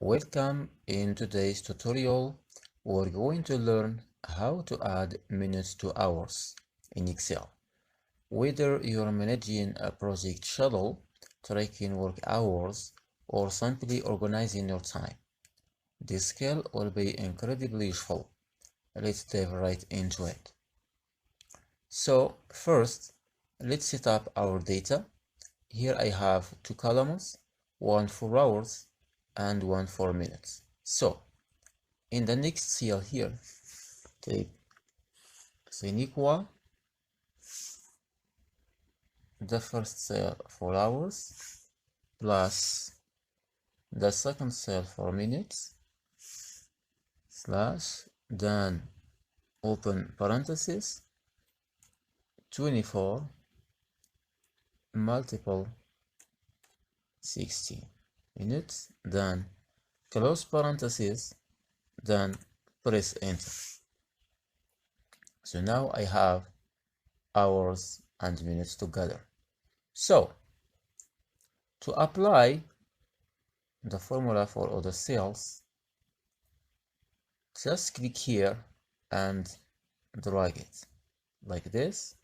Welcome. In today's tutorial, we're going to learn how to add minutes to hours in Excel. Whether you're managing a project schedule, tracking work hours, or simply organizing your time, this skill will be incredibly useful. Let's dive right into it. So first, let's set up our data. Here I have two columns, one for hours and one for minutes. So in the next cell here, take equal the first cell for hours plus the second cell for minutes slash then open parenthesis 24 multiple 60 minutes, then close parenthesis, then press enter. So now I have hours and minutes together. So to apply the formula for all the cells, just click here and drag it like this.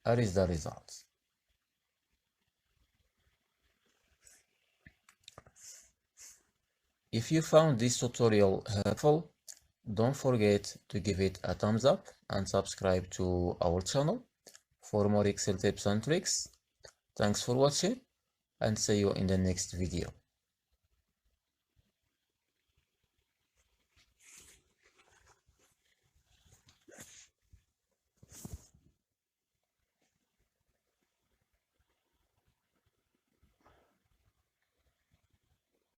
Here is the result. If you found this tutorial helpful, don't forget to give it a thumbs up and subscribe to our channel for more Excel tips and tricks. Thanks for watching and see you in the next video.